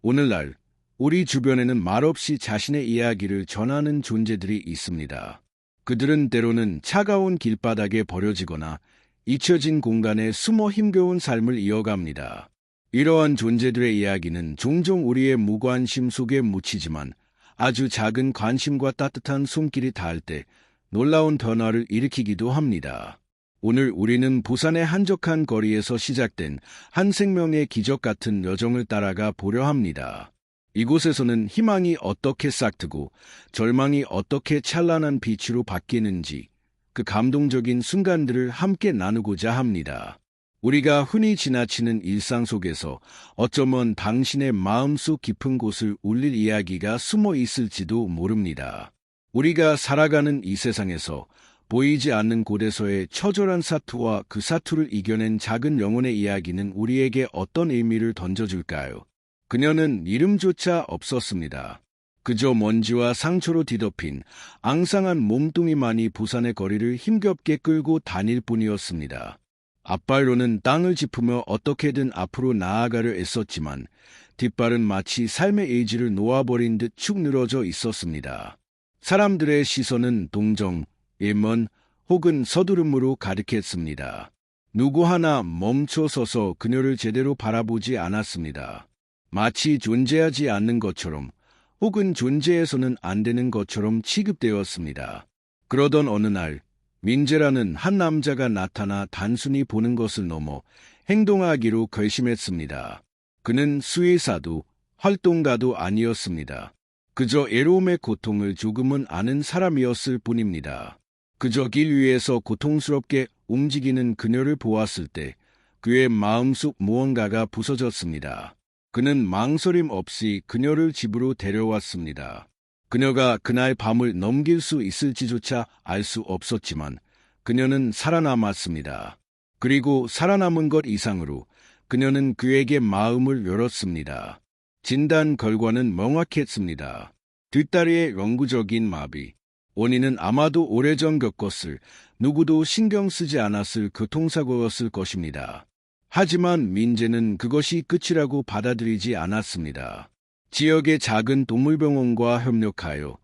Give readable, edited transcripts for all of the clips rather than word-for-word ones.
오늘날 우리 주변에는 말없이 자신의 이야기를 전하는 존재들이 있습니다. 그들은 때로는 차가운 길바닥에 버려지거나 잊혀진 공간에 숨어 힘겨운 삶을 이어갑니다. 이러한 존재들의 이야기는 종종 우리의 무관심 속에 묻히지만 아주 작은 관심과 따뜻한 손길이 닿을 때 놀라운 변화를 일으키기도 합니다. 오늘 우리는 부산의 한적한 거리에서 시작된 한 생명의 기적 같은 여정을 따라가 보려 합니다. 이곳에서는 희망이 어떻게 싹트고 절망이 어떻게 찬란한 빛으로 바뀌는지 그 감동적인 순간들을 함께 나누고자 합니다. 우리가 흔히 지나치는 일상 속에서 어쩌면 당신의 마음속 깊은 곳을 울릴 이야기가 숨어 있을지도 모릅니다. 우리가 살아가는 이 세상에서 보이지 않는 곳에서의 처절한 사투와 그 사투를 이겨낸 작은 영혼의 이야기는 우리에게 어떤 의미를 던져줄까요? 그녀는 이름조차 없었습니다. 그저 먼지와 상처로 뒤덮인 앙상한 몸뚱이만이 부산의 거리를 힘겹게 끌고 다닐 뿐이었습니다. 앞발로는 땅을 짚으며 어떻게든 앞으로 나아가려 애썼지만 뒷발은 마치 삶의 의지를 놓아버린 듯 축 늘어져 있었습니다. 사람들의 시선은 동정, 일먼 혹은 서두름으로 가득했습니다. 누구 하나 멈춰서서 그녀를 제대로 바라보지 않았습니다. 마치 존재하지 않는 것처럼 혹은 존재해서는 안 되는 것처럼 취급되었습니다. 그러던 어느 날 민재라는 한 남자가 나타나 단순히 보는 것을 넘어 행동하기로 결심했습니다. 그는 수의사도 활동가도 아니었습니다. 그저 애로움의 고통을 조금은 아는 사람이었을 뿐입니다. 그저 길 위에서 고통스럽게 움직이는 그녀를 보았을 때 그의 마음속 무언가가 부서졌습니다. 그는 망설임 없이 그녀를 집으로 데려왔습니다. 그녀가 그날 밤을 넘길 수 있을지조차 알 수 없었지만 그녀는 살아남았습니다. 그리고 살아남은 것 이상으로 그녀는 그에게 마음을 열었습니다. 진단 결과는 명확했습니다. 뒷다리의 영구적인 마비. 원인은 아마도 오래전 겪었을 누구도 신경 쓰지 않았을 교통사고였을 것입니다. 하지만 민재는 그것이 끝이라고 받아들이지 않았습니다. 지역의 작은 동물병원과 협력하여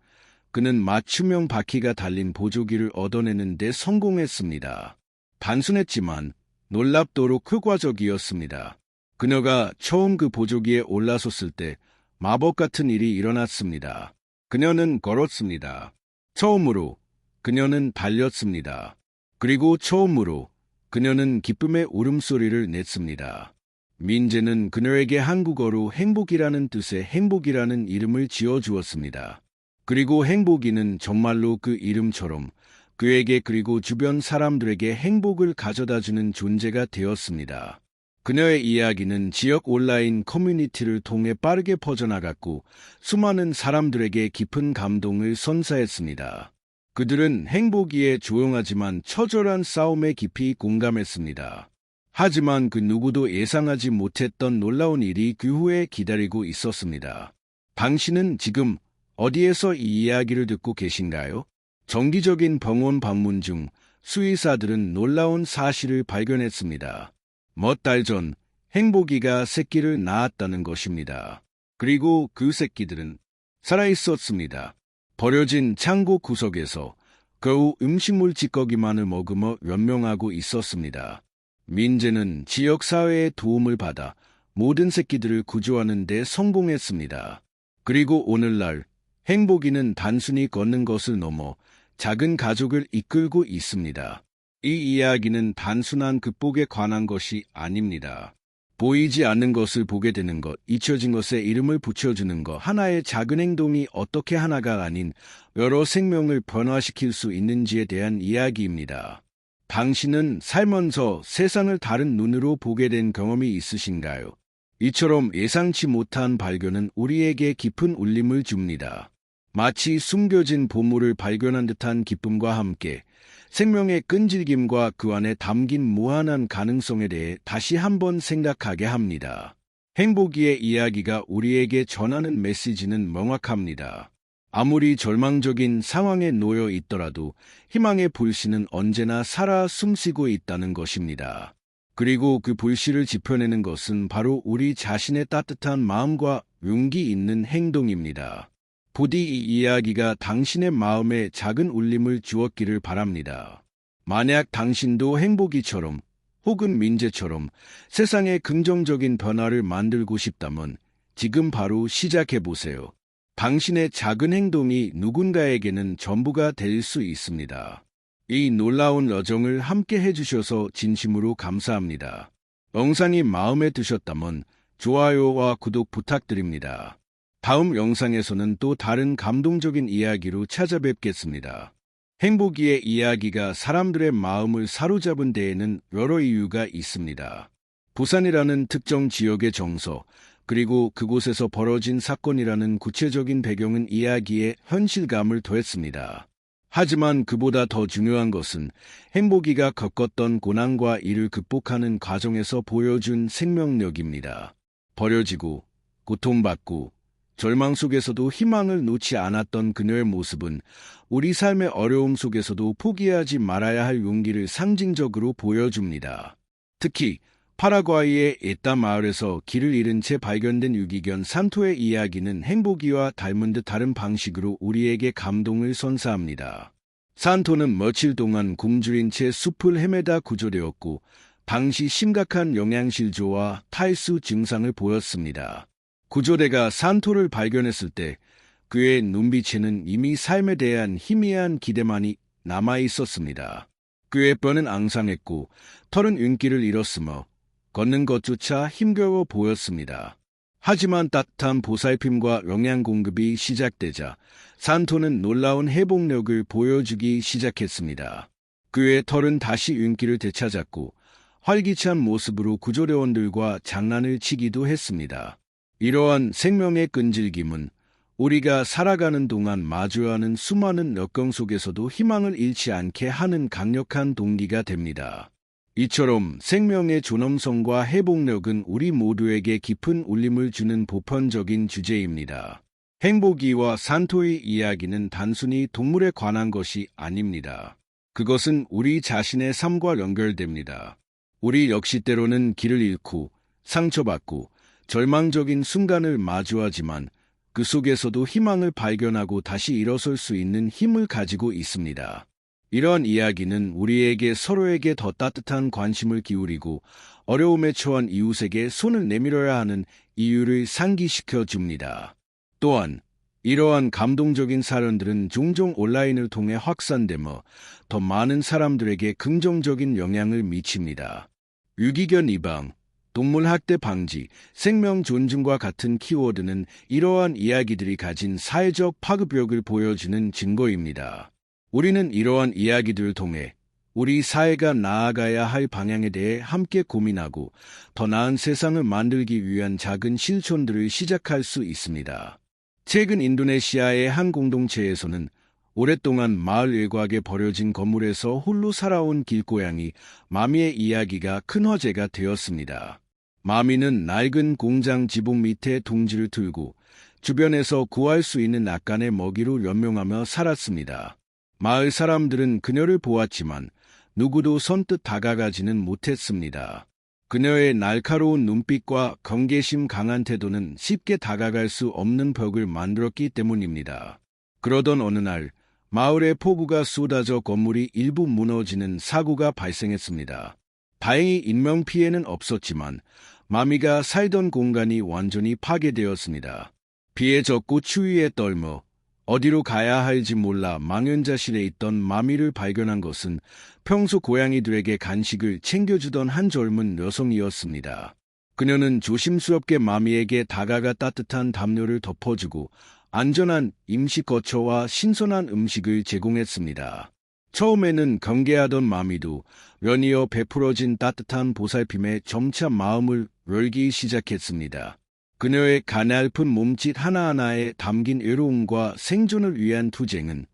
그는 맞춤형 바퀴가 달린 보조기를 얻어내는 데 성공했습니다. 단순했지만 놀랍도록 효과적이었습니다. 그녀가 처음 그 보조기에 올라섰을 때 마법 같은 일이 일어났습니다. 그녀는 걸었습니다. 처음으로 그녀는 달렸습니다. 그리고 처음으로 그녀는 기쁨의 울음소리를 냈습니다. 민재는 그녀에게 한국어로 행복이라는 뜻의 행복이라는 이름을 지어주었습니다. 그리고 행복이는 정말로 그 이름처럼 그에게 그리고 주변 사람들에게 행복을 가져다주는 존재가 되었습니다. 그녀의 이야기는 지역 온라인 커뮤니티를 통해 빠르게 퍼져나갔고 수많은 사람들에게 깊은 감동을 선사했습니다. 그들은 행복이의 조용하지만 처절한 싸움에 깊이 공감했습니다. 하지만 그 누구도 예상하지 못했던 놀라운 일이 그 후에 기다리고 있었습니다. 당신은 지금 어디에서 이 이야기를 듣고 계신가요? 정기적인 병원 방문 중 수의사들은 놀라운 사실을 발견했습니다. 몇 달 전 행복이가 새끼를 낳았다는 것입니다. 그리고 그 새끼들은 살아있었습니다. 버려진 창고 구석에서 겨우 음식물 찌꺼기만을 머금어 연명하고 있었습니다. 민재는 지역사회의 도움을 받아 모든 새끼들을 구조하는 데 성공했습니다. 그리고 오늘날 행복이는 단순히 걷는 것을 넘어 작은 가족을 이끌고 있습니다. 이 이야기는 단순한 극복에 관한 것이 아닙니다. 보이지 않는 것을 보게 되는 것, 잊혀진 것에 이름을 붙여주는 것, 하나의 작은 행동이 어떻게 하나가 아닌 여러 생명을 변화시킬 수 있는지에 대한 이야기입니다. 당신은 살면서 세상을 다른 눈으로 보게 된 경험이 있으신가요? 이처럼 예상치 못한 발견은 우리에게 깊은 울림을 줍니다. 마치 숨겨진 보물을 발견한 듯한 기쁨과 함께 생명의 끈질김과 그 안에 담긴 무한한 가능성에 대해 다시 한번 생각하게 합니다. 행복이의 이야기가 우리에게 전하는 메시지는 명확합니다. 아무리 절망적인 상황에 놓여 있더라도 희망의 불씨는 언제나 살아 숨쉬고 있다는 것입니다. 그리고 그 불씨를 지펴내는 것은 바로 우리 자신의 따뜻한 마음과 용기 있는 행동입니다. 부디 이 이야기가 당신의 마음에 작은 울림을 주었기를 바랍니다. 만약 당신도 행복이처럼 혹은 민재처럼 세상에 긍정적인 변화를 만들고 싶다면 지금 바로 시작해보세요. 당신의 작은 행동이 누군가에게는 전부가 될 수 있습니다. 이 놀라운 여정을 함께 해주셔서 진심으로 감사합니다. 영상이 마음에 드셨다면 좋아요와 구독 부탁드립니다. 다음 영상에서는 또 다른 감동적인 이야기로 찾아뵙겠습니다. 행복이의 이야기가 사람들의 마음을 사로잡은 데에는 여러 이유가 있습니다. 부산이라는 특정 지역의 정서, 그리고 그곳에서 벌어진 사건이라는 구체적인 배경은 이야기에 현실감을 더했습니다. 하지만 그보다 더 중요한 것은 행복이가 겪었던 고난과 이를 극복하는 과정에서 보여준 생명력입니다. 버려지고, 고통받고, 절망 속에서도 희망을 놓지 않았던 그녀의 모습은 우리 삶의 어려움 속에서도 포기하지 말아야 할 용기를 상징적으로 보여줍니다. 특히 파라과이의 에따 마을에서 길을 잃은 채 발견된 유기견 산토의 이야기는 행복이와 닮은 듯 다른 방식으로 우리에게 감동을 선사합니다. 산토는 며칠 동안 굶주린 채 숲을 헤매다 구조되었고 당시 심각한 영양실조와 탈수 증상을 보였습니다. 구조대가 산토를 발견했을 때 그의 눈빛에는 이미 삶에 대한 희미한 기대만이 남아 있었습니다. 그의 뼈는 앙상했고 털은 윤기를 잃었으며 걷는 것조차 힘겨워 보였습니다. 하지만 따뜻한 보살핌과 영양 공급이 시작되자 산토는 놀라운 회복력을 보여주기 시작했습니다. 그의 털은 다시 윤기를 되찾았고 활기찬 모습으로 구조대원들과 장난을 치기도 했습니다. 이러한 생명의 끈질김은 우리가 살아가는 동안 마주하는 수많은 역경 속에서도 희망을 잃지 않게 하는 강력한 동기가 됩니다. 이처럼 생명의 존엄성과 회복력은 우리 모두에게 깊은 울림을 주는 보편적인 주제입니다. 행복이와 산토의 이야기는 단순히 동물에 관한 것이 아닙니다. 그것은 우리 자신의 삶과 연결됩니다. 우리 역시 때로는 길을 잃고 상처받고 절망적인 순간을 마주하지만 그 속에서도 희망을 발견하고 다시 일어설 수 있는 힘을 가지고 있습니다. 이러한 이야기는 우리에게 서로에게 더 따뜻한 관심을 기울이고 어려움에 처한 이웃에게 손을 내밀어야 하는 이유를 상기시켜 줍니다. 또한 이러한 감동적인 사연들은 종종 온라인을 통해 확산되며 더 많은 사람들에게 긍정적인 영향을 미칩니다. 유기견 입양, 동물학대 방지, 생명 존중과 같은 키워드는 이러한 이야기들이 가진 사회적 파급력을 보여주는 증거입니다. 우리는 이러한 이야기들을 통해 우리 사회가 나아가야 할 방향에 대해 함께 고민하고 더 나은 세상을 만들기 위한 작은 실천들을 시작할 수 있습니다. 최근 인도네시아의 한 공동체에서는 오랫동안 마을 일각에 버려진 건물에서 홀로 살아온 길고양이 마미의 이야기가 큰 화제가 되었습니다. 마미는 낡은 공장 지붕 밑에 둥지를 틀고 주변에서 구할 수 있는 낙간의 먹이로 연명하며 살았습니다. 마을 사람들은 그녀를 보았지만 누구도 선뜻 다가가지는 못했습니다. 그녀의 날카로운 눈빛과 경계심 강한 태도는 쉽게 다가갈 수 없는 벽을 만들었기 때문입니다. 그러던 어느 날 마을에 폭우가 쏟아져 건물이 일부 무너지는 사고가 발생했습니다. 다행히 인명피해는 없었지만 마미가 살던 공간이 완전히 파괴되었습니다. 비에 젖고 추위에 떨며 어디로 가야 할지 몰라 망연자실에 있던 마미를 발견한 것은 평소 고양이들에게 간식을 챙겨주던 한 젊은 여성이었습니다. 그녀는 조심스럽게 마미에게 다가가 따뜻한 담요를 덮어주고 안전한 임시 거처와 신선한 음식을 제공했습니다. 처음에는 경계하던 마미도 연이어 베풀어진 따뜻한 보살핌에 점차 마음을 열기 시작했습니다. 그녀의 가냘픈 몸짓 하나하나에 담긴 애로움과 생존을 위한 투쟁은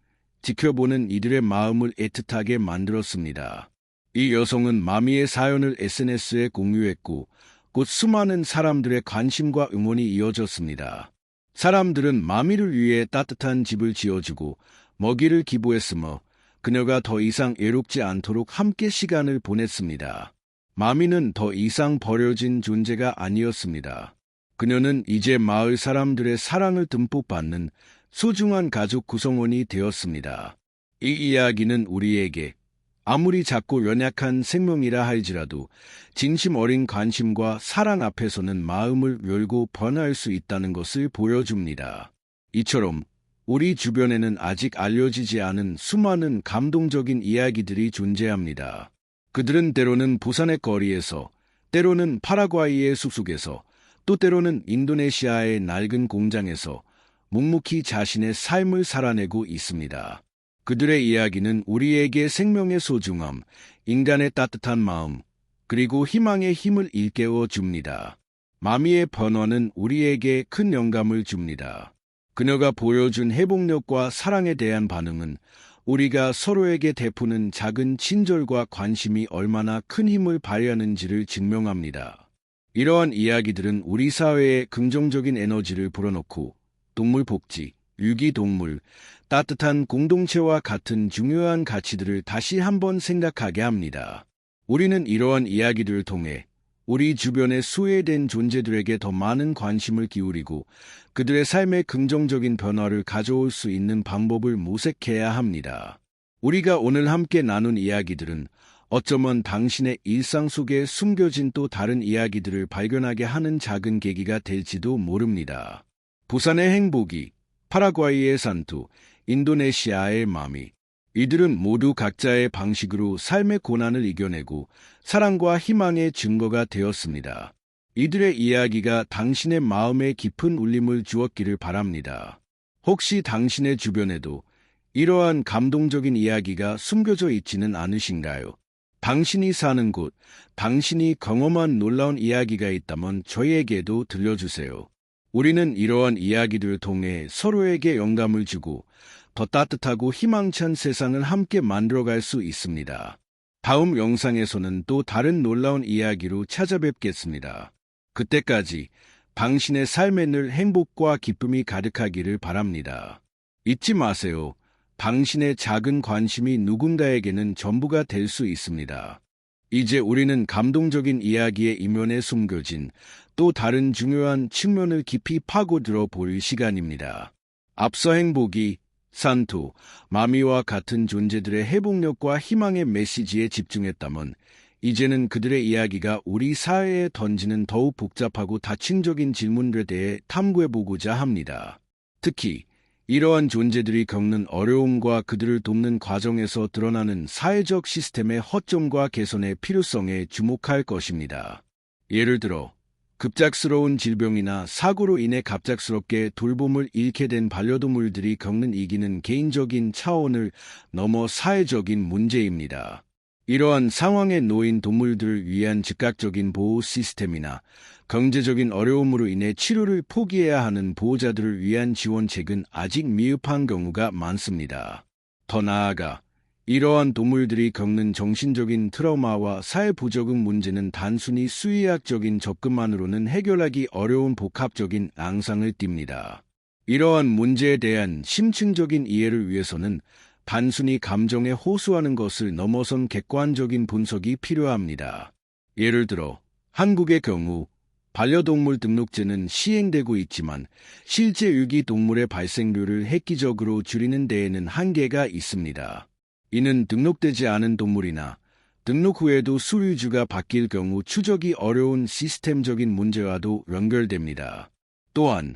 지켜보는 이들의 마음을 애틋하게 만들었습니다. 이 여성은 마미의 사연을 SNS에 공유했고 곧 수많은 사람들의 관심과 응원이 이어졌습니다. 사람들은 마미를 위해 따뜻한 집을 지어주고 먹이를 기부했으며 그녀가 더 이상 외롭지 않도록 함께 시간을 보냈습니다. 마미는 더 이상 버려진 존재가 아니었습니다. 그녀는 이제 마을 사람들의 사랑을 듬뿍 받는 소중한 가족 구성원이 되었습니다. 이 이야기는 우리에게 아무리 작고 연약한 생명이라 할지라도 진심 어린 관심과 사랑 앞에서는 마음을 열고 변화할 수 있다는 것을 보여줍니다. 이처럼 우리 주변에는 아직 알려지지 않은 수많은 감동적인 이야기들이 존재합니다. 그들은 때로는 부산의 거리에서, 때로는 파라과이의 숲속에서, 또 때로는 인도네시아의 낡은 공장에서 묵묵히 자신의 삶을 살아내고 있습니다. 그들의 이야기는 우리에게 생명의 소중함, 인간의 따뜻한 마음, 그리고 희망의 힘을 일깨워 줍니다. 마미의 변화는 우리에게 큰 영감을 줍니다. 그녀가 보여준 회복력과 사랑에 대한 반응은 우리가 서로에게 베푸는 작은 친절과 관심이 얼마나 큰 힘을 발휘하는지를 증명합니다. 이러한 이야기들은 우리 사회에 긍정적인 에너지를 불어넣고 동물 복지, 유기동물, 따뜻한 공동체와 같은 중요한 가치들을 다시 한번 생각하게 합니다. 우리는 이러한 이야기들을 통해 우리 주변의 소외된 존재들에게 더 많은 관심을 기울이고 그들의 삶에 긍정적인 변화를 가져올 수 있는 방법을 모색해야 합니다. 우리가 오늘 함께 나눈 이야기들은 어쩌면 당신의 일상 속에 숨겨진 또 다른 이야기들을 발견하게 하는 작은 계기가 될지도 모릅니다. 부산의 행복이, 파라과이의 산투, 인도네시아의 마미, 이들은 모두 각자의 방식으로 삶의 고난을 이겨내고 사랑과 희망의 증거가 되었습니다. 이들의 이야기가 당신의 마음에 깊은 울림을 주었기를 바랍니다. 혹시 당신의 주변에도 이러한 감동적인 이야기가 숨겨져 있지는 않으신가요? 당신이 사는 곳, 당신이 경험한 놀라운 이야기가 있다면 저희에게도 들려주세요. 우리는 이러한 이야기들을 통해 서로에게 영감을 주고 더 따뜻하고 희망찬 세상을 함께 만들어갈 수 있습니다. 다음 영상에서는 또 다른 놀라운 이야기로 찾아뵙겠습니다. 그때까지 당신의 삶에 늘 행복과 기쁨이 가득하기를 바랍니다. 잊지 마세요. 당신의 작은 관심이 누군가에게는 전부가 될 수 있습니다. 이제 우리는 감동적인 이야기의 이면에 숨겨진 또 다른 중요한 측면을 깊이 파고들어 볼 시간입니다. 앞서 행복이, 산투, 마미와 같은 존재들의 회복력과 희망의 메시지에 집중했다면 이제는 그들의 이야기가 우리 사회에 던지는 더욱 복잡하고 다층적인 질문들에 대해 탐구해보고자 합니다. 특히 이러한 존재들이 겪는 어려움과 그들을 돕는 과정에서 드러나는 사회적 시스템의 허점과 개선의 필요성에 주목할 것입니다. 예를 들어 급작스러운 질병이나 사고로 인해 갑작스럽게 돌봄을 잃게 된 반려동물들이 겪는 이기는 개인적인 차원을 넘어 사회적인 문제입니다. 이러한 상황에 놓인 동물들을 위한 즉각적인 보호 시스템이나 경제적인 어려움으로 인해 치료를 포기해야 하는 보호자들을 위한 지원책은 아직 미흡한 경우가 많습니다. 더 나아가 이러한 동물들이 겪는 정신적인 트라우마와 사회 부적응 문제는 단순히 수의학적인 접근만으로는 해결하기 어려운 복합적인 앙상을 띱니다. 이러한 문제에 대한 심층적인 이해를 위해서는 단순히 감정에 호소하는 것을 넘어선 객관적인 분석이 필요합니다. 예를 들어 한국의 경우 반려동물 등록제는 시행되고 있지만 실제 유기동물의 발생률을 획기적으로 줄이는 데에는 한계가 있습니다. 이는 등록되지 않은 동물이나 등록 후에도 소유주가 바뀔 경우 추적이 어려운 시스템적인 문제와도 연결됩니다. 또한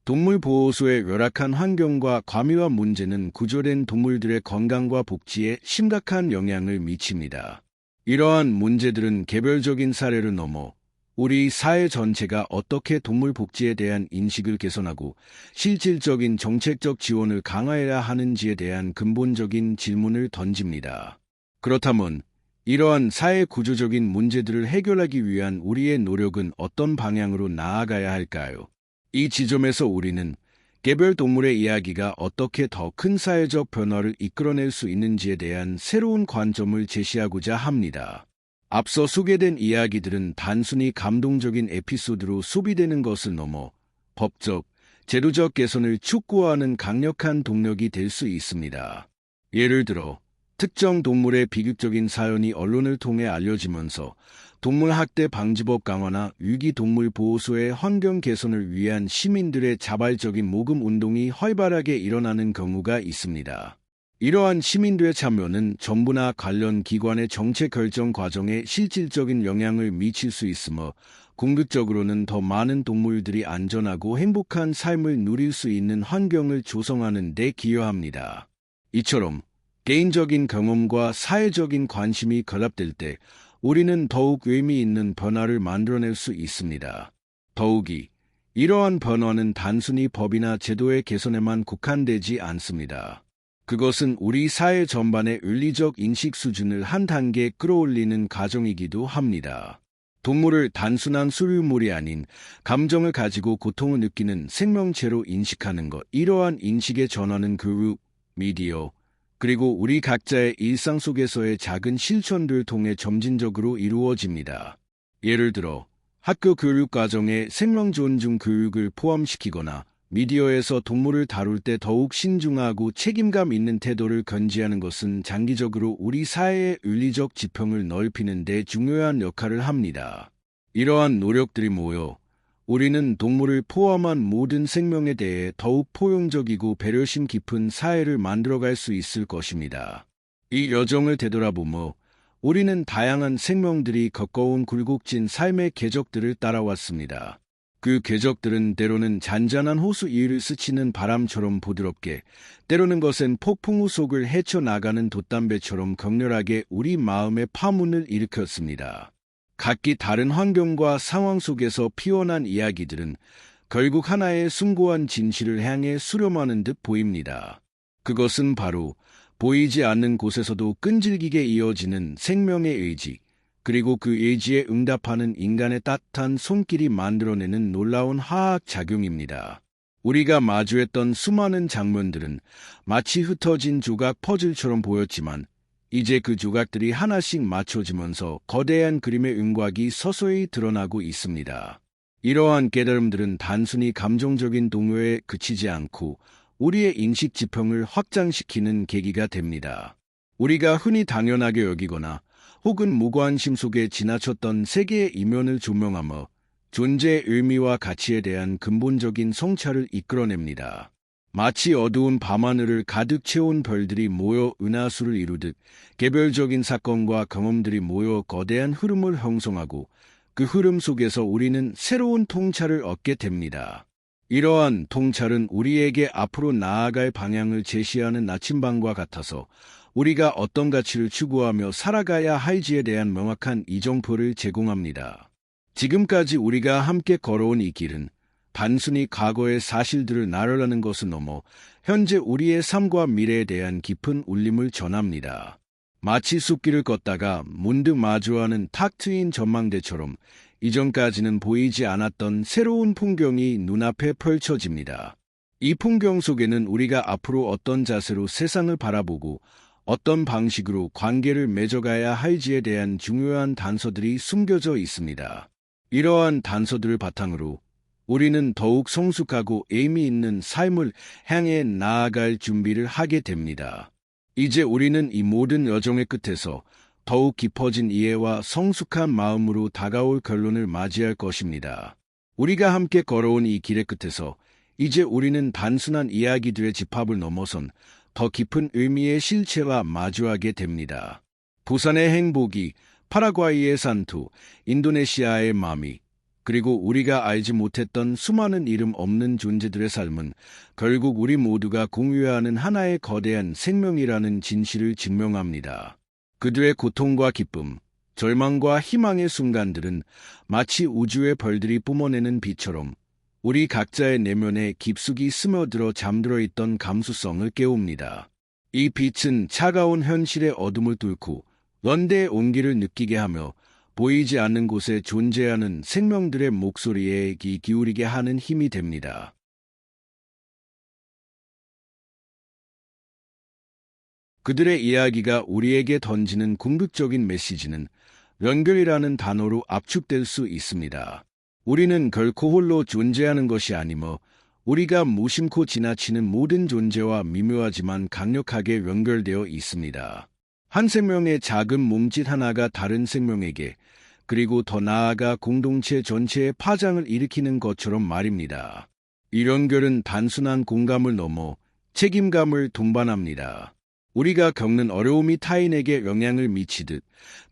동물보호소의 열악한 환경과 과미화 문제는 구조된 동물들의 건강과 복지에 심각한 영향을 미칩니다. 이러한 문제들은 개별적인 사례를 넘어 우리 사회 전체가 어떻게 동물 복지에 대한 인식을 개선하고 실질적인 정책적 지원을 강화해야 하는지에 대한 근본적인 질문을 던집니다. 그렇다면 이러한 사회 구조적인 문제들을 해결하기 위한 우리의 노력은 어떤 방향으로 나아가야 할까요? 이 지점에서 우리는 개별 동물의 이야기가 어떻게 더 큰 사회적 변화를 이끌어낼 수 있는지에 대한 새로운 관점을 제시하고자 합니다. 앞서 소개된 이야기들은 단순히 감동적인 에피소드로 소비되는 것을 넘어 법적, 제도적 개선을 촉구하는 강력한 동력이 될 수 있습니다. 예를 들어 특정 동물의 비극적인 사연이 언론을 통해 알려지면서 동물학대 방지법 강화나 유기동물 보호소의 환경 개선을 위한 시민들의 자발적인 모금 운동이 활발하게 일어나는 경우가 있습니다. 이러한 시민들의 참여는 정부나 관련 기관의 정책 결정 과정에 실질적인 영향을 미칠 수 있으며 궁극적으로는 더 많은 동물들이 안전하고 행복한 삶을 누릴 수 있는 환경을 조성하는 데 기여합니다. 이처럼 개인적인 경험과 사회적인 관심이 결합될 때 우리는 더욱 의미 있는 변화를 만들어낼 수 있습니다. 더욱이 이러한 변화는 단순히 법이나 제도의 개선에만 국한되지 않습니다. 그것은 우리 사회 전반의 윤리적 인식 수준을 한 단계 끌어올리는 과정이기도 합니다. 동물을 단순한 소유물이 아닌 감정을 가지고 고통을 느끼는 생명체로 인식하는 것, 이러한 인식의 전환은 교육, 미디어, 그리고 우리 각자의 일상 속에서의 작은 실천들을 통해 점진적으로 이루어집니다. 예를 들어 학교 교육 과정에 생명 존중 교육을 포함시키거나 미디어에서 동물을 다룰 때 더욱 신중하고 책임감 있는 태도를 견지하는 것은 장기적으로 우리 사회의 윤리적 지평을 넓히는 데 중요한 역할을 합니다. 이러한 노력들이 모여 우리는 동물을 포함한 모든 생명에 대해 더욱 포용적이고 배려심 깊은 사회를 만들어갈 수 있을 것입니다. 이 여정을 되돌아보며 우리는 다양한 생명들이 겪어온 굴곡진 삶의 궤적들을 따라왔습니다. 그 궤적들은 때로는 잔잔한 호수 위를 스치는 바람처럼 부드럽게, 때로는 거센 폭풍우 속을 헤쳐나가는 돛담배처럼 격렬하게 우리 마음의 파문을 일으켰습니다. 각기 다른 환경과 상황 속에서 피어난 이야기들은 결국 하나의 숭고한 진실을 향해 수렴하는 듯 보입니다. 그것은 바로 보이지 않는 곳에서도 끈질기게 이어지는 생명의 의지, 그리고 그 의지에 응답하는 인간의 따뜻한 손길이 만들어내는 놀라운 화학작용입니다. 우리가 마주했던 수많은 장면들은 마치 흩어진 조각 퍼즐처럼 보였지만 이제 그 조각들이 하나씩 맞춰지면서 거대한 그림의 윤곽이 서서히 드러나고 있습니다. 이러한 깨달음들은 단순히 감정적인 동요에 그치지 않고 우리의 인식 지평을 확장시키는 계기가 됩니다. 우리가 흔히 당연하게 여기거나 혹은 무관심 속에 지나쳤던 세계의 이면을 조명하며 존재의 의미와 가치에 대한 근본적인 성찰을 이끌어냅니다. 마치 어두운 밤하늘을 가득 채운 별들이 모여 은하수를 이루듯 개별적인 사건과 경험들이 모여 거대한 흐름을 형성하고 그 흐름 속에서 우리는 새로운 통찰을 얻게 됩니다. 이러한 통찰은 우리에게 앞으로 나아갈 방향을 제시하는 나침반과 같아서 우리가 어떤 가치를 추구하며 살아가야 할지에 대한 명확한 이정표를 제공합니다. 지금까지 우리가 함께 걸어온 이 길은 단순히 과거의 사실들을 나열하는 것을 넘어 현재 우리의 삶과 미래에 대한 깊은 울림을 전합니다. 마치 숲길을 걷다가 문득 마주하는 탁 트인 전망대처럼 이전까지는 보이지 않았던 새로운 풍경이 눈앞에 펼쳐집니다. 이 풍경 속에는 우리가 앞으로 어떤 자세로 세상을 바라보고 어떤 방식으로 관계를 맺어가야 할지에 대한 중요한 단서들이 숨겨져 있습니다. 이러한 단서들을 바탕으로 우리는 더욱 성숙하고 의미 있는 삶을 향해 나아갈 준비를 하게 됩니다. 이제 우리는 이 모든 여정의 끝에서 더욱 깊어진 이해와 성숙한 마음으로 다가올 결론을 맞이할 것입니다. 우리가 함께 걸어온 이 길의 끝에서 이제 우리는 단순한 이야기들의 집합을 넘어선 더 깊은 의미의 실체와 마주하게 됩니다. 부산의 행복이, 파라과이의 산토, 인도네시아의 마미, 그리고 우리가 알지 못했던 수많은 이름 없는 존재들의 삶은 결국 우리 모두가 공유하는 하나의 거대한 생명이라는 진실을 증명합니다. 그들의 고통과 기쁨, 절망과 희망의 순간들은 마치 우주의 별들이 뿜어내는 빛처럼 우리 각자의 내면에 깊숙이 스며들어 잠들어 있던 감수성을 깨웁니다. 이 빛은 차가운 현실의 어둠을 뚫고 연대의 온기를 느끼게 하며 보이지 않는 곳에 존재하는 생명들의 목소리에 귀 기울이게 하는 힘이 됩니다. 그들의 이야기가 우리에게 던지는 궁극적인 메시지는 연결이라는 단어로 압축될 수 있습니다. 우리는 결코 홀로 존재하는 것이 아니며 우리가 무심코 지나치는 모든 존재와 미묘하지만 강력하게 연결되어 있습니다. 한 생명의 작은 몸짓 하나가 다른 생명에게, 그리고 더 나아가 공동체 전체에 파장을 일으키는 것처럼 말입니다. 이 연결은 단순한 공감을 넘어 책임감을 동반합니다. 우리가 겪는 어려움이 타인에게 영향을 미치듯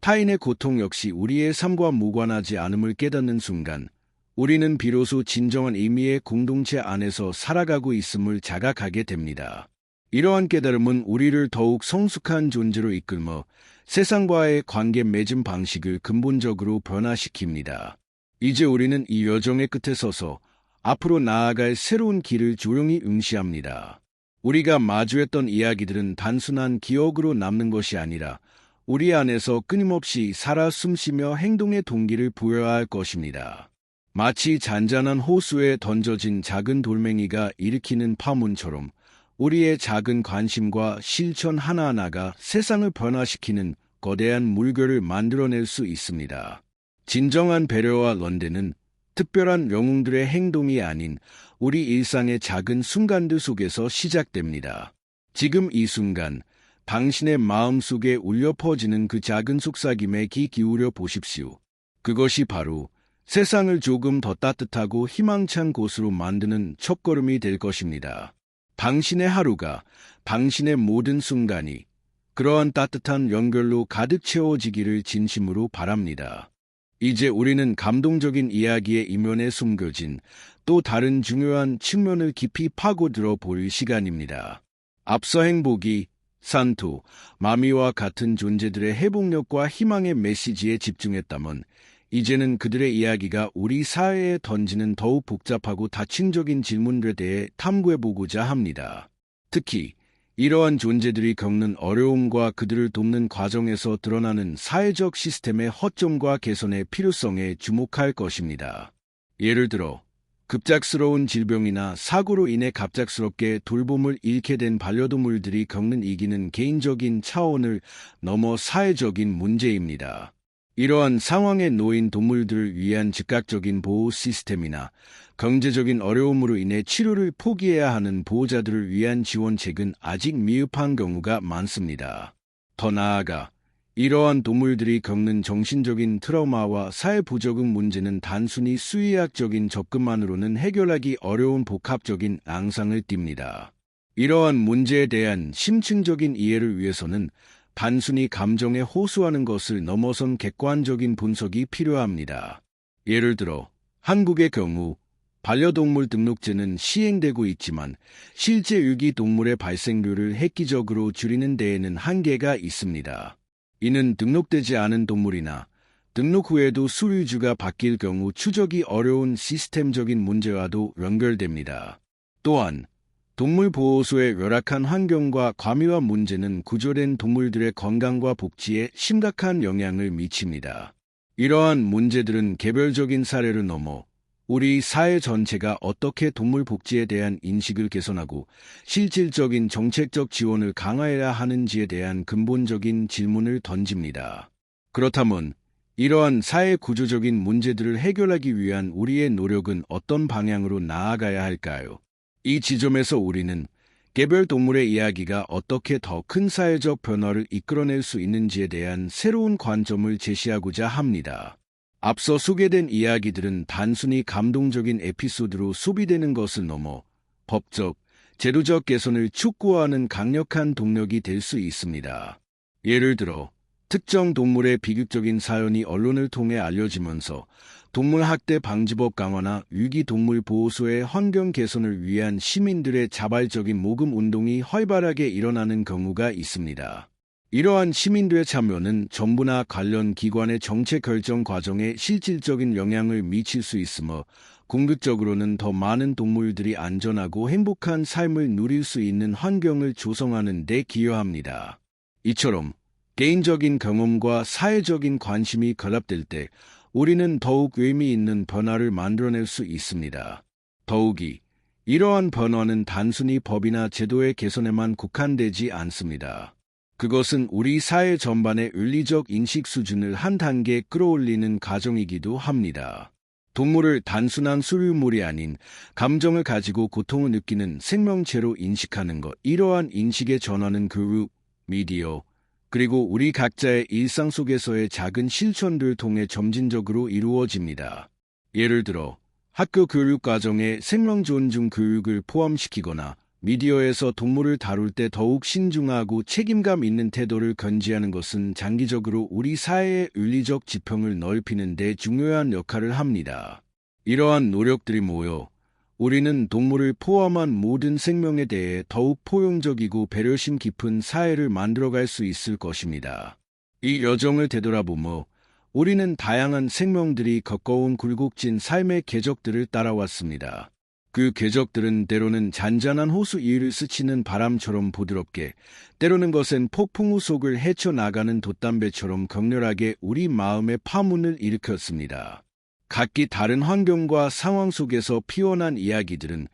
타인의 고통 역시 우리의 삶과 무관하지 않음을 깨닫는 순간 우리는 비로소 진정한 의미의 공동체 안에서 살아가고 있음을 자각하게 됩니다. 이러한 깨달음은 우리를 더욱 성숙한 존재로 이끌며 세상과의 관계 맺음 방식을 근본적으로 변화시킵니다. 이제 우리는 이 여정의 끝에 서서 앞으로 나아갈 새로운 길을 조용히 응시합니다. 우리가 마주했던 이야기들은 단순한 기억으로 남는 것이 아니라 우리 안에서 끊임없이 살아 숨쉬며 행동의 동기를 부여해야 할 것입니다. 마치 잔잔한 호수에 던져진 작은 돌멩이가 일으키는 파문처럼 우리의 작은 관심과 실천 하나하나가 세상을 변화시키는 거대한 물결을 만들어낼 수 있습니다. 진정한 배려와 런대는 특별한 영웅들의 행동이 아닌 우리 일상의 작은 순간들 속에서 시작됩니다. 지금 이 순간, 당신의 마음속에 울려 퍼지는 그 작은 속삭임에 귀 기울여 보십시오. 그것이 바로 세상을 조금 더 따뜻하고 희망찬 곳으로 만드는 첫걸음이 될 것입니다. 당신의 하루가, 당신의 모든 순간이 그러한 따뜻한 연결로 가득 채워지기를 진심으로 바랍니다. 이제 우리는 감동적인 이야기의 이면에 숨겨진 또 다른 중요한 측면을 깊이 파고들어 볼 시간입니다. 앞서 행복이, 산토, 마미와 같은 존재들의 회복력과 희망의 메시지에 집중했다면 이제는 그들의 이야기가 우리 사회에 던지는 더욱 복잡하고 다층적인 질문들에 대해 탐구해보고자 합니다. 특히 이러한 존재들이 겪는 어려움과 그들을 돕는 과정에서 드러나는 사회적 시스템의 허점과 개선의 필요성에 주목할 것입니다. 예를 들어 급작스러운 질병이나 사고로 인해 갑작스럽게 돌봄을 잃게 된 반려동물들이 겪는 이기는 개인적인 차원을 넘어 사회적인 문제입니다. 이러한 상황에 놓인 동물들을 위한 즉각적인 보호 시스템이나 경제적인 어려움으로 인해 치료를 포기해야 하는 보호자들을 위한 지원책은 아직 미흡한 경우가 많습니다. 더 나아가 이러한 동물들이 겪는 정신적인 트라우마와 사회 부적응 문제는 단순히 수의학적인 접근만으로는 해결하기 어려운 복합적인 앙상을 띱니다. 이러한 문제에 대한 심층적인 이해를 위해서는 단순히 감정에 호소하는 것을 넘어선 객관적인 분석이 필요합니다. 예를 들어 한국의 경우 반려동물 등록제는 시행되고 있지만 실제 유기동물의 발생률을 획기적으로 줄이는 데에는 한계가 있습니다. 이는 등록되지 않은 동물이나 등록 후에도 수유주가 바뀔 경우 추적이 어려운 시스템적인 문제와도 연결됩니다. 또한 동물보호소의 열악한 환경과 과미화 문제는 구조된 동물들의 건강과 복지에 심각한 영향을 미칩니다. 이러한 문제들은 개별적인 사례를 넘어 우리 사회 전체가 어떻게 동물 복지에 대한 인식을 개선하고 실질적인 정책적 지원을 강화해야 하는지에 대한 근본적인 질문을 던집니다. 그렇다면 이러한 사회 구조적인 문제들을 해결하기 위한 우리의 노력은 어떤 방향으로 나아가야 할까요? 이 지점에서 우리는 개별 동물의 이야기가 어떻게 더 큰 사회적 변화를 이끌어낼 수 있는지에 대한 새로운 관점을 제시하고자 합니다. 앞서 소개된 이야기들은 단순히 감동적인 에피소드로 소비되는 것을 넘어 법적, 제도적 개선을 촉구하는 강력한 동력이 될 수 있습니다. 예를 들어 특정 동물의 비극적인 사연이 언론을 통해 알려지면서 동물학대 방지법 강화나 유기동물 보호소의 환경 개선을 위한 시민들의 자발적인 모금 운동이 활발하게 일어나는 경우가 있습니다. 이러한 시민들의 참여는 정부나 관련 기관의 정책 결정 과정에 실질적인 영향을 미칠 수 있으며 궁극적으로는 더 많은 동물들이 안전하고 행복한 삶을 누릴 수 있는 환경을 조성하는 데 기여합니다. 이처럼 개인적인 경험과 사회적인 관심이 결합될 때 우리는 더욱 의미 있는 변화를 만들어낼 수 있습니다. 더욱이 이러한 변화는 단순히 법이나 제도의 개선에만 국한되지 않습니다. 그것은 우리 사회 전반의 윤리적 인식 수준을 한 단계 끌어올리는 과정이기도 합니다. 동물을 단순한 소유물이 아닌 감정을 가지고 고통을 느끼는 생명체로 인식하는 것, 이러한 인식의 전환은 교육, 미디어, 그리고 우리 각자의 일상 속에서의 작은 실천들 통해 점진적으로 이루어집니다. 예를 들어 학교 교육 과정에 생명 존중 교육을 포함시키거나 미디어에서 동물을 다룰 때 더욱 신중하고 책임감 있는 태도를 견지하는 것은 장기적으로 우리 사회의 윤리적 지평을 넓히는 데 중요한 역할을 합니다. 이러한 노력들이 모여 우리는 동물을 포함한 모든 생명에 대해 더욱 포용적이고 배려심 깊은 사회를 만들어갈 수 있을 것입니다. 이 여정을 되돌아보며 우리는 다양한 생명들이 겪어온 굴곡진 삶의 궤적들을 따라왔습니다. 그 궤적들은 때로는 잔잔한 호수 위를 스치는 바람처럼 부드럽게, 때로는 거센 폭풍우 속을 헤쳐나가는 돛담배처럼 격렬하게 우리 마음의 파문을 일으켰습니다. 각기 다른 환경과 상황 속에서 피어난 이야기들은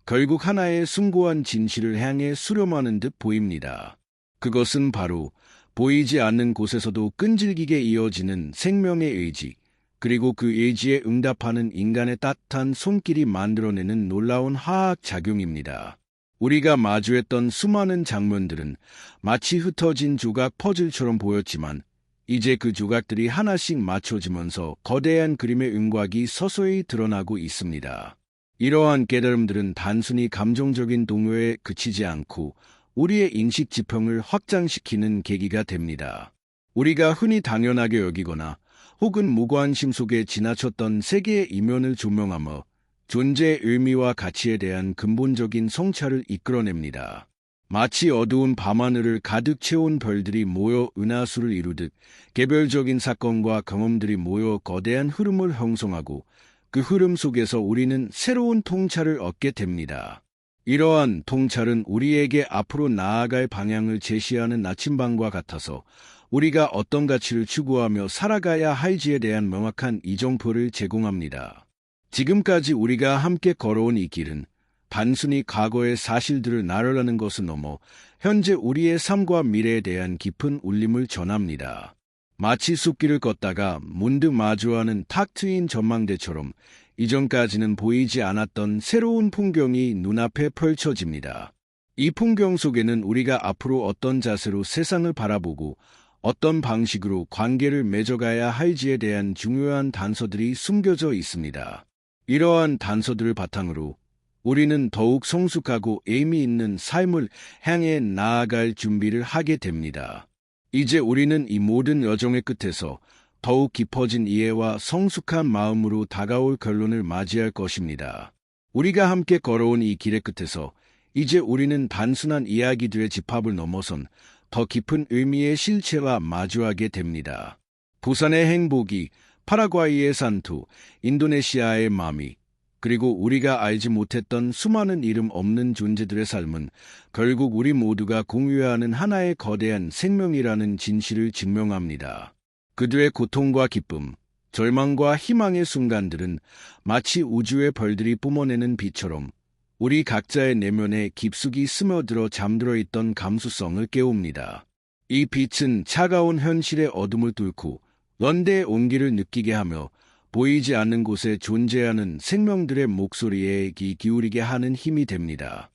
결국 하나의 숭고한 진실을 향해 수렴하는 듯 보입니다. 그것은 바로 보이지 않는 곳에서도 끈질기게 이어지는 생명의 의지, 그리고 그 의지에 응답하는 인간의 따뜻한 손길이 만들어내는 놀라운 화학 작용입니다. 우리가 마주했던 수많은 장면들은 마치 흩어진 조각 퍼즐처럼 보였지만 이제 그 조각들이 하나씩 맞춰지면서 거대한 그림의 윤곽이 서서히 드러나고 있습니다. 이러한 깨달음들은 단순히 감정적인 동요에 그치지 않고 우리의 인식 지평을 확장시키는 계기가 됩니다. 우리가 흔히 당연하게 여기거나 혹은 무관심 속에 지나쳤던 세계의 이면을 조명하며 존재의 의미와 가치에 대한 근본적인 성찰을 이끌어냅니다. 마치 어두운 밤하늘을 가득 채운 별들이 모여 은하수를 이루듯 개별적인 사건과 경험들이 모여 거대한 흐름을 형성하고 그 흐름 속에서 우리는 새로운 통찰을 얻게 됩니다. 이러한 통찰은 우리에게 앞으로 나아갈 방향을 제시하는 나침반과 같아서 우리가 어떤 가치를 추구하며 살아가야 할지에 대한 명확한 이정표를 제공합니다. 지금까지 우리가 함께 걸어온 이 길은 단순히 과거의 사실들을 나열하는 것을 넘어 현재 우리의 삶과 미래에 대한 깊은 울림을 전합니다. 마치 숲길을 걷다가 문득 마주하는 탁 트인 전망대처럼 이전까지는 보이지 않았던 새로운 풍경이 눈앞에 펼쳐집니다. 이 풍경 속에는 우리가 앞으로 어떤 자세로 세상을 바라보고 어떤 방식으로 관계를 맺어가야 할지에 대한 중요한 단서들이 숨겨져 있습니다. 이러한 단서들을 바탕으로 우리는 더욱 성숙하고 의미 있는 삶을 향해 나아갈 준비를 하게 됩니다. 이제 우리는 이 모든 여정의 끝에서 더욱 깊어진 이해와 성숙한 마음으로 다가올 결론을 맞이할 것입니다. 우리가 함께 걸어온 이 길의 끝에서 이제 우리는 단순한 이야기들의 집합을 넘어선 더 깊은 의미의 실체와 마주하게 됩니다. 부산의 행복이, 파라과이의 산투, 인도네시아의 마미, 그리고 우리가 알지 못했던 수많은 이름 없는 존재들의 삶은 결국 우리 모두가 공유하는 하나의 거대한 생명이라는 진실을 증명합니다. 그들의 고통과 기쁨, 절망과 희망의 순간들은 마치 우주의 별들이 뿜어내는 빛처럼 우리 각자의 내면에 깊숙이 스며들어 잠들어 있던 감수성을 깨웁니다. 이 빛은 차가운 현실의 어둠을 뚫고 연대의 온기를 느끼게 하며 보이지 않는 곳에 존재하는 생명들의 목소리에 귀 기울이게 하는 힘이 됩니다.